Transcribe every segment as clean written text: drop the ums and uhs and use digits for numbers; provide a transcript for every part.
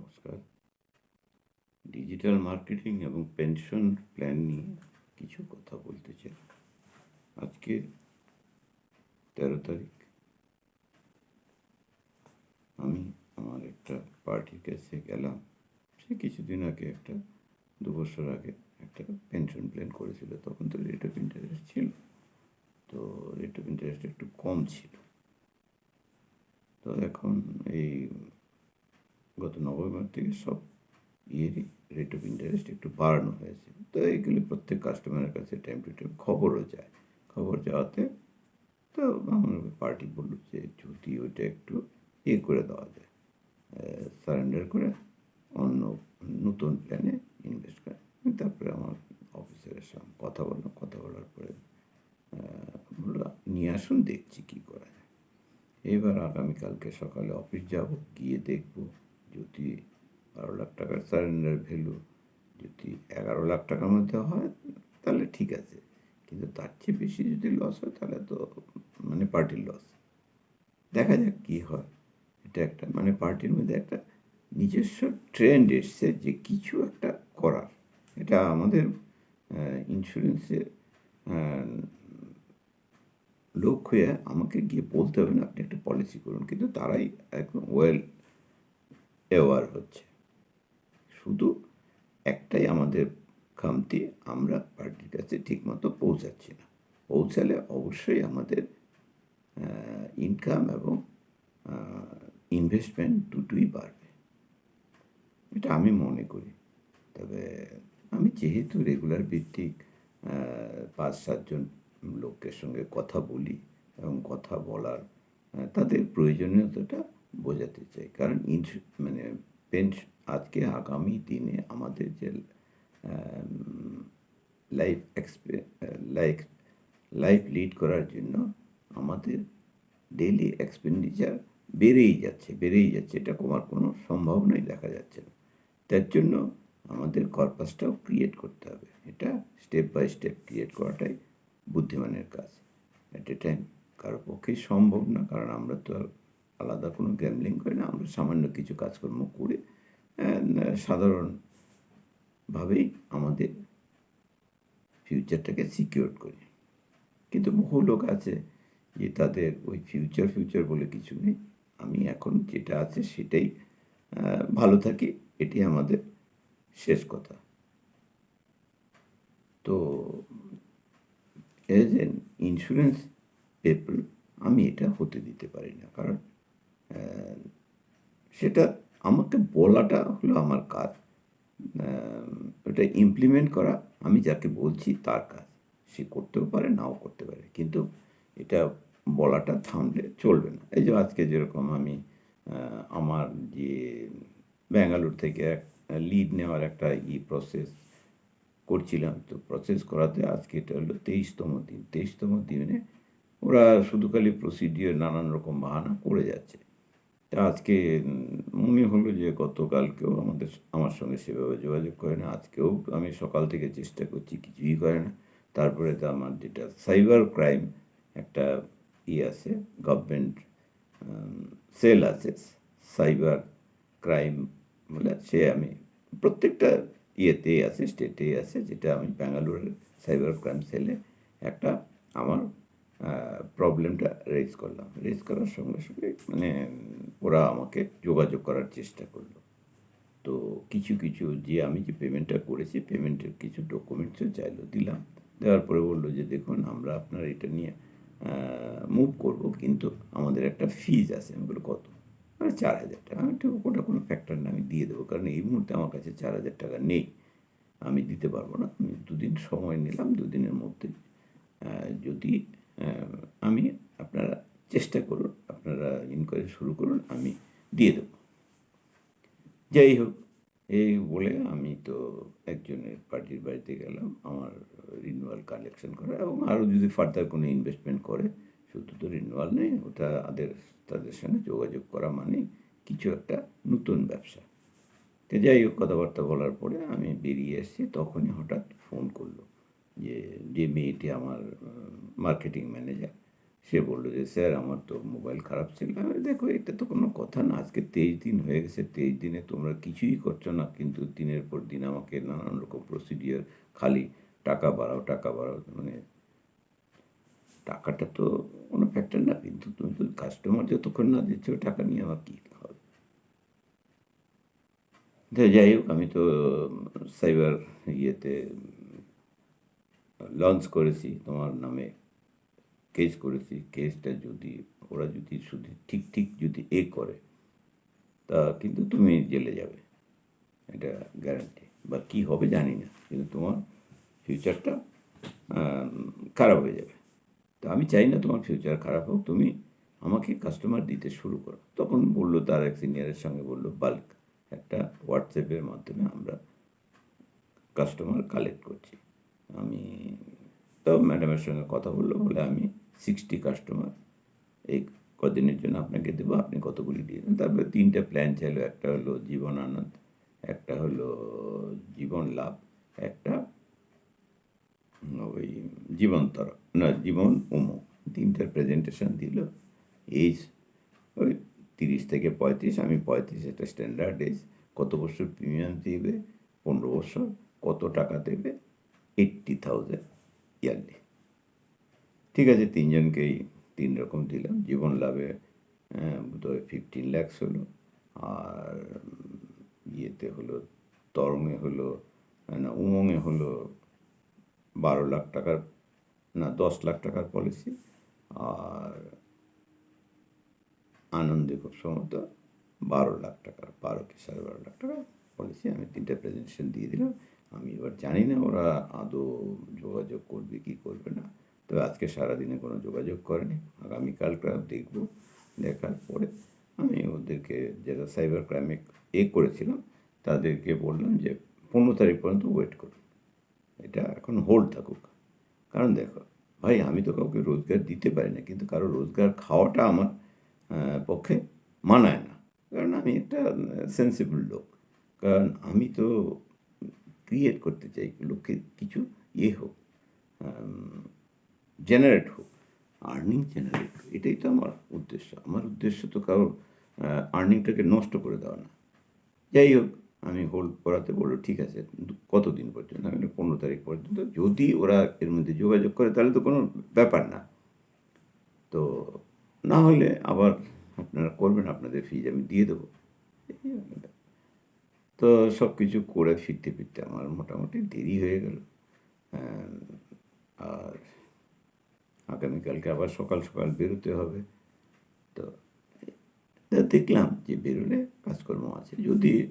নমস্কার। Digital marketing এবং pension plan নিয়ে কিছু কথা বলতে চাই। আজকে 13 তারিখ। আমি আমার একটা পার্টির কাছে গেলাম। সে কিছুদিন আগে 2 বছর আগে একটা পেনশন প্ল্যান করেছিল। তখন তো রেট অফ ইন্টারেস্ট ছিল। তো রেট অফ ইন্টারেস্ট একটু কম ছিল। তো এখন এই গত নভেম্বর থেকে সব রেট অফ ইন্টারেস্ট একটু বাড়ানো হয়েছে। তো এইগুলি প্রত্যেক কাস্টমারের কাছে টাইম টু টাইম খবরও যায়। খবর যাওয়াতে তো আমার পার্টি বলল যে যদি ওইটা একটু করে দেওয়া যায়, সারেন্ডার করে অন্য নতুন প্ল্যানে ইনভেস্ট করে। তারপরে আমার অফিসারের সঙ্গে কথা বললাম। কথা বলার পরে বললো নিয়ে আসুন, দেখছি কী করা যায়। এবার আগামীকালকে সকালে অফিস যাব, গিয়ে দেখব যদি 12 লাখ টাকার সারেন্ডার ভ্যালু যদি 11 লাখ টাকার মধ্যে হয় তাহলে ঠিক আছে, কিন্তু তার চেয়ে বেশি যদি লস হয় তাহলে তো পার্টির লস। দেখা যাক কী হয়। এটা একটা পার্টির মধ্যে একটা নিজস্ব ট্রেন্ড এসছে যে কিছু একটা করার। এটা আমাদের ইন্স্যুরেন্সের লোক হয়ে আমাকে গিয়ে বলতে হবে না আপনি একটা পলিসি করুন, কিন্তু তারাই একদম ওয়েল অ্যাওয়ার হচ্ছে। শুধু একটাই আমাদের খামতি, আমরা পার্টির কাছে ঠিকমতো পৌঁছাচ্ছি না। পৌঁছালে অবশ্যই আমাদের ইনকাম এবং ইনভেস্টমেন্ট দুটোই বাড়বে, এটা আমি মনে করি। তবে আমি যেহেতু রেগুলার ভিত্তিক 5-7 জন লোকের সঙ্গে কথা বলি এবং কথা বলার তাদের প্রয়োজনীয়তাটা বোঝাতে চাই। কারণ আজকে আগামী দিনে আমাদের যে লাইফ লিড করার জন্য আমাদের ডেইলি এক্সপেন্ডিচার বেড়েই যাচ্ছে। এটা কমার কোনো সম্ভাবনাই দেখা যাচ্ছে না। তার জন্য আমাদের কর্পাসটাও ক্রিয়েট করতে হবে। এটা স্টেপ বাই স্টেপ ক্রিয়েট করাটাই বুদ্ধিমানের কাজ। অ্যাট এ টাইম কারো পক্ষেই সম্ভব না, কারণ আমরা তো আলাদা কোনো গ্যাম্বলিং করি না। আমরা সামান্য কিছু কাজকর্ম করে সাধারণভাবেই আমাদের ফিউচারটাকে সিকিউর করি। কিন্তু বহু লোক আছে যে তাদের ওই ফিউচার বলে কিছু নেই। আমি এখন যেটা আছে সেটাই ভালো থাকি, এটি আমাদের শেষ কথা। তো এজ এন ইন্স্যুরেন্স পিপল আমি এটা হতে দিতে পারি না, কারণ সেটা আমাকে বলাটা হলো আমার কাজ, ওটা ইমপ্লিমেন্ট করা আমি যাকে বলছি তার কাজ। সে করতেও পারে, নাও করতে পারে, কিন্তু এটা বলাটা থামলে চলবে না। এই যে আজকে যেরকম আমি আমার যে ব্যাঙ্গালোর থেকে লিড নেওয়ার একটা প্রসেস করছিলাম, তো প্রসেস করাতে আজকে এটা হলো 23তম দিন। 23তম দিনে ওরা শুধু খালি প্রসিডিওর নানান রকম বাহানা করে যাচ্ছে। তা আজকে মনে হলো যে গতকালকেও আমার সঙ্গে সেভাবে যোগাযোগ করে না, আজকেও আমি সকাল থেকে চেষ্টা করছি, কিছুই করে না। তারপরে তো আমার যেটা সাইবার ক্রাইম একটা আছে, গভর্নমেন্ট সেল আছে সাইবার ক্রাইম বলে, সে আমি প্রত্যেকটা ইয়েতেই আছে, স্টেটেই আছে, যেটা আমি ব্যাঙ্গালোরের সাইবার ক্রাইম সেলে একটা আমার প্রবলেমটা রেজ করলাম। রেজ করার সঙ্গে সঙ্গে ওরা আমাকে যোগাযোগ করার চেষ্টা করলো। তো কিছু যে আমি যে পেমেন্টটা করেছি, পেমেন্টের কিছু ডকুমেন্টসও চাইলো, দিলাম। দেওয়ার পরে বললো যে দেখুন আমরা আপনার এটা নিয়ে মুভ করব, কিন্তু আমাদের একটা ফিজ আছে। আমি বলি কত? 4,000 টাকা। আমি ঠিক ওটা কোনো ফ্যাক্টর না, আমি দিয়ে দেবো, কারণ এই মুহূর্তে আমার কাছে 4,000 টাকা নেই, আমি দিতে পারবো না। আমি 2 দিন সময় নিলাম, 2 দিনের মধ্যে যদি আমি আপনারা চেষ্টা করুন, আপনারা ইনকোয়ারি শুরু করুন, আমি দিয়ে দেবো। যাই হোক, এই বলে আমি তো একজনের পার্টির বাড়িতে গেলাম আমার রিনিউয়াল কালেকশন করা, এবং আরও যদি ফার্দার কোনো ইনভেস্টমেন্ট করে, শুধু তো রিনিউয়াল নেই, ওটা তাদের সঙ্গে যোগাযোগ করা মানে কিছু একটা নতুন ব্যবসা। তো যাই হোক, কথাবার্তা বলার পরে আমি বেরিয়ে এসেছি, তখনই হঠাৎ ফোন করলো যে মেয়েটি আমার মার্কেটিং ম্যানেজার, সে বলল যে, "স্যার আমার তো মোবাইল খারাপ ছিল।" আমি বলি, "দেখো এটা তো কোনো কথা না। আজকে 23 দিন হয়ে গেছে। 23 দিনে তোমরা কিছুই করছো না। কিন্তু দিনের পর দিন আমাকে নানান রকম প্রসিডিওর খালি টাকা বাড়াও, টাকা বাড়াও। মানে টাকাটা তো কোনো ফ্যাক্টর না। কিন্তু তুমি তো কাস্টমার যতক্ষণ না দিচ্ছ টাকা নিয়ে আমার কি হবে?" তো যাই হোক আমি তো সাইবার ইয়েতে লঞ্চ করেছি তোমার নামে কেস করেছি। কেসটা যদি ওরা যদি শুধু ঠিক যদি করে, তা কিন্তু তুমি জেলে যাবে। এটা গ্যারান্টি। বা কি হবে জানি না। কিন্তু তোমার ফিউচারটা আম খারাপ হয়ে যাবে। তো আমি চাই না তোমার ফিউচার খারাপ হোক। তুমি আমাকে কাস্টমার দিতে শুরু করো। তখন বলল তার এক সিনিয়রের সঙ্গে বলল, "বাল্ক একটা WhatsApp এর মাধ্যমে আমরা কাস্টমার কালেক্ট করছি।" আমি তো ম্যাডামের সঙ্গে কথা বলল। বলে, "আমি 60 কাস্টমার এই কদিনের জন্য আপনাকে দেবো। আপনি কতগুলি দিয়ে দেন।" তারপরে ৩ টা প্ল্যান চাইলো। একটা হলো জীবন আনন্দ, একটা হলো জীবন লাভ, একটা ওই জীবনতর না জীবন ওমো। ৩ টার প্রেজেন্টেশন দিল। এইজ ওই ৩০ থেকে ৩৫, আমি ৩৫ একটা স্ট্যান্ডার্ড এজ। কত বছর প্রিমিয়াম দিবে? ১৫ বছর। কত টাকা দেবে? 80,000 ইয়ারলি। ঠিক আছে ৩ জনকেই ৩ রকম দিলাম। জীবন লাভে বোধহয় 15 lakhs হলো। আর ইয়েতে হলো তরঙ্গে হলো না উমংয়ে হলো ১২ লাখ টাকার না ১০ লাখ টাকার পলিসি। আর আনন্দে খুব সম্ভবত ১২ লাখ টাকার ১২ কি ১২.৫ লাখ টাকার পলিসি। আমি ৩ টা প্রেজেন্টেশন দিয়ে দিলাম। আমি এবার জানি না ওরা আদৌ যোগাযোগ করবে কি করবে না। তবে আজকে সারাদিনে কোনো যোগাযোগ করেনি। আগামীকালটা দেখব। দেখার পরে আমি ওদেরকে যারা সাইবার ক্রাইমে করেছিলাম তাদেরকে বললাম যে ১৫ তারিখ পর্যন্ত ওয়েট করুন। এটা এখন হোল্ড থাকুক। কারণ দেখো ভাই আমি তো কাউকে রোজগার দিতে পারি না। কিন্তু কারো রোজগার খাওয়াটা আমার পক্ষে মানায় না। কারণ আমি একটা সেন্সিবল লোক। কারণ আমি তো ক্রিয়েট করতে চাই লোকের কিছু হোক, আম জেনারেট হোক, আর্নিং জেনারেট হোক। এটাই তো আমার উদ্দেশ্য। আমার উদ্দেশ্য তো কারোর আর্নিংটাকে নষ্ট করে দেওয়া না। যাই হোক আমি হোল্ড করাতে বলল, "ঠিক আছে কতদিন পর্যন্ত?" আমি বললাম, "১৫ তারিখ পর্যন্ত। যদি ওরা এর মধ্যে যোগাযোগ করে তাহলে তো কোনো ব্যাপার না। তো না হলে আবার আপনারা করবেন, আপনাদের ফিজ আমি দিয়ে দেবো।" এই হলো। তো সব কিছু করে ফিরতে আমার মোটামুটি দেরি হয়ে গেল। অ্যাম আর আগামীকালকে আবার সকাল বেরোতে হবে। তো দেখলাম যে বেরোলে কাজকর্ম আছে। যদি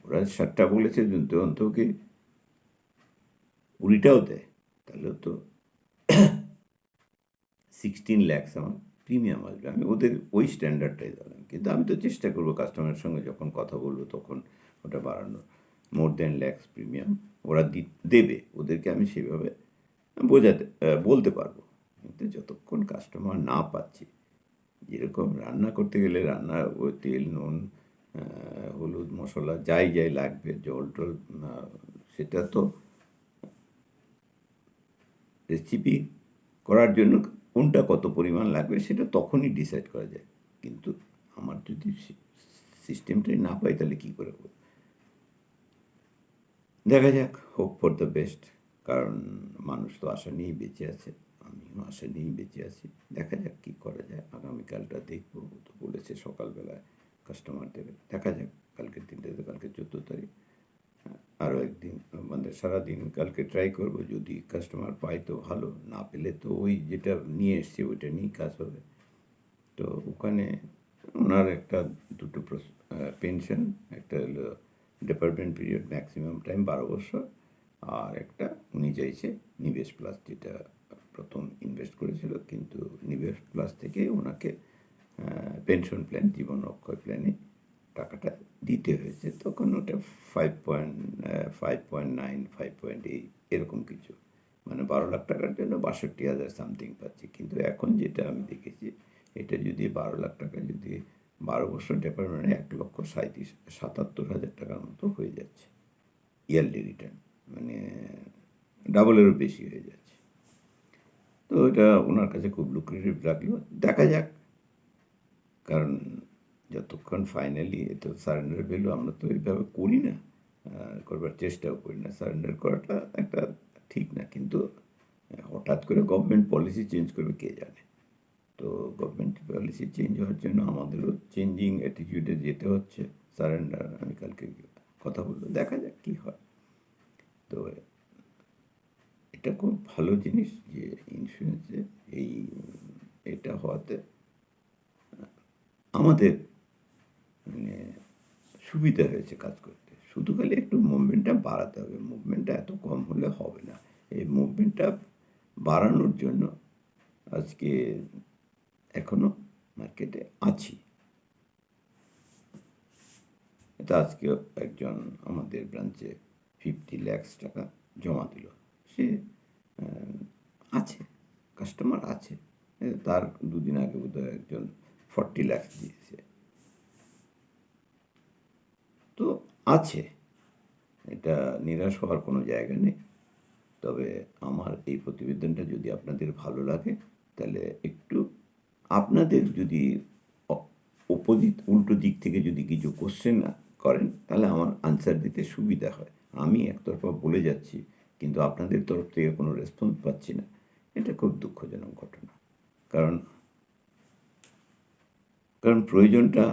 ওরা ৭ টা বলেছে কিন্তু অন্তত ২০ টাও দেয়, তাহলেও তো 16 lakhs আমার প্রিমিয়াম আসবে। আমি ওদের ওই স্ট্যান্ডার্ডটাই ধরলাম। কিন্তু আমি তো চেষ্টা করব কাস্টমারের সঙ্গে যখন কথা বলব তখন ওটা বাড়ানোর। মোর দ্যান lakhs প্রিমিয়াম ওরা দেবে। ওদেরকে আমি সেভাবে বলতে পারব। কিন্তু যতক্ষণ কাস্টমার না পাচ্ছি, যেরকম রান্না করতে গেলে রান্নার ওই তেল, নুন, আ হলুদ, মসলা যাই লাগবে, জল-টল আ সেটা তো রেসিপি করার জন্য কোনটা কত পরিমাণ লাগবে সেটা তখনই ডিসাইড করা যায়। কিন্তু আমার যদি সিস্টেমটাই না পাই তাহলে কী করে করব? দেখা যাক, হোপ ফর দ্য বেস্ট। কারণ মানুষ তো আশা নিয়েই বেঁচে আছে। আমিও আশা নিয়েই বেঁচে আছি। দেখা যাক কী করা যায়। আগামীকালটা দেখব। ও তো বলেছে সকালবেলায় কাস্টমার দেবে। দেখা যাক কালকের দিনটা তো কালকে ১৪ তারিখ। আরও একদিন মানে সারাদিন কালকে ট্রাই করব। যদি কাস্টমার পাই তো ভালো। না পেলে তো ওই যেটা নিয়ে এসছি ওইটা নিয়েই কাজ হবে। তো ওখানে ওনার একটা দুটো পেনশন, একটা হলো ডিপার্টমেন্ট পিরিয়ড ম্যাক্সিমাম টাইম ১২ বছর। আর একটা উনি চাইছে নিবেশ প্লাস যেটা ১ম ইনভেস্ট করেছিল কিন্তু নিবেশ প্লাস থেকে ওনাকে পেনশন প্ল্যান জীবন অক্ষয় প্ল্যানে টাকাটা দিতে হয়েছে। তখন ওটা 5.9, 5.8 এরকম কিছু। মানে ১২ লাখ টাকার জন্য ৬২,০০০ সামথিং পাচ্ছি। কিন্তু এখন যেটা আমি দেখেছি এটা যদি ১২ লাখ টাকা যদি ১২ বছর ডিপার্টমেন্টে ১,৭৭,০০০ টাকার মতো হয়ে যাচ্ছে। Yearly return. মানে ডাবলেরও বেশি হয়ে যাচ্ছে। তো এটা ওনার কাছে খুব লুক্রেটিভ লাগলো। দেখা যাক। কারণ যতক্ষণ ফাইনালি তো সারেন্ডার ভ্যালু আমরা তো এইভাবে করি না, করবার চেষ্টাও করি না। সারেন্ডার করাটা একটা ঠিক না, কিন্তু হঠাৎ করে গভর্নমেন্ট পলিসি চেঞ্জ করবে কে জানে। তো গভর্নমেন্ট পলিসি চেঞ্জ হওয়ার জন্য আমাদেরও চেঞ্জিং অ্যাটিটিউডে যেতে হচ্ছে। সারেন্ডার আমি কালকে কথা বলবো, দেখা যাক কী হয়। তো এটা খুব ভালো জিনিস যে ইন্স্যুরেন্সে এটা হওয়াতে আমাদের মানে সুবিধা হয়েছে কাজ করতে। শুধু খালি একটু মুভমেন্টটা বাড়াতে হবে। মুভমেন্টটা এত কম হলে হবে না। এই মুভমেন্টটা বাড়ানোর জন্য আজকে এখনো মার্কেটে আছি। এটা আজকে একজন আমাদের ব্রাঞ্চে 50 লাখ টাকা জমা দিল। সে আছে, কাস্টমার আছে। তার দুদিন আগে বোধহয় একজন 40 লাখ দিয়েছে। তো আছে, এটা নিরাশ হওয়ার কোনো জায়গা নেই। তবে আমার এই প্রতিবেদনটা যদি আপনাদের ভালো লাগে, তাহলে একটু আপনাদের যদি অপোজিট উল্টো দিক থেকে যদি কিছু কোশ্চেন করেন, তাহলে আমার আনসার দিতে সুবিধা হয়। আমি একতরফা বলে যাচ্ছি, কিন্তু আপনাদের তরফ থেকে কোনো রেসপন্স পাচ্ছি না। এটা খুব দুঃখজনক ঘটনা। কারণ প্রয়োজনটা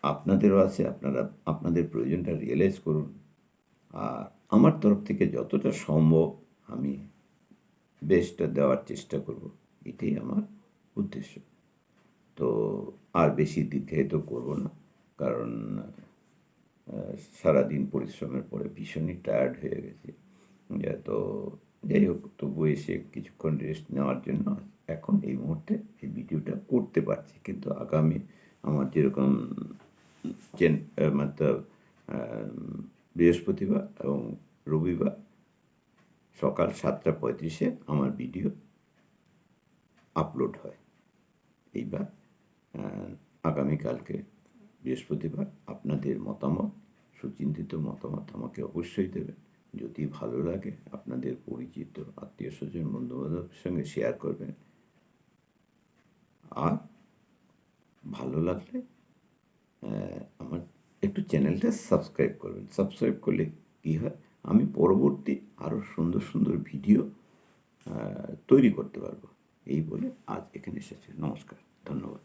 আপনাদেরও আছে। আপনাদের প্রয়োজনটা রিয়েলাইজ করুন। আর আমার তরফ থেকে যতটা সম্ভব আমি বেস্টটা দেওয়ার চেষ্টা করব, এটাই আমার উদ্দেশ্য। তো আর বেশি দীর্ঘায়িত করব না, কারণ সারাদিন পরিশ্রমের পরে ভীষণই টায়ার্ড হয়ে গেছি। তো যাই হোক, তবু এসে কিছুক্ষণ রেস্ট নেওয়ার জন্য এখন এই মুহূর্তে এই ভিডিওটা করতে পারছি। কিন্তু আগামী আমার যেরকম মতলব বৃহস্পতিবার এবং রবিবার সকাল 7:35 আমার ভিডিও আপলোড হয়। এইবার আগামীকালকে বৃহস্পতিবার আপনাদের মতামত, সুচিন্তিত মতামত আমাকে অবশ্যই দেবেন। যদি ভালো লাগে আপনাদের পরিচিত আত্মীয় স্বজন বন্ধুবান্ধবের সঙ্গে শেয়ার করবেন। আর ভালো লাগলে আমার একটু চ্যানেলটা সাবস্ক্রাইব করবেন। সাবস্ক্রাইব করলে কী হয়, আমি পরবর্তী আরও সুন্দর সুন্দর ভিডিও তৈরি করতে পারবো। এই বলে আজ এখানে এসেছি। নমস্কার, ধন্যবাদ।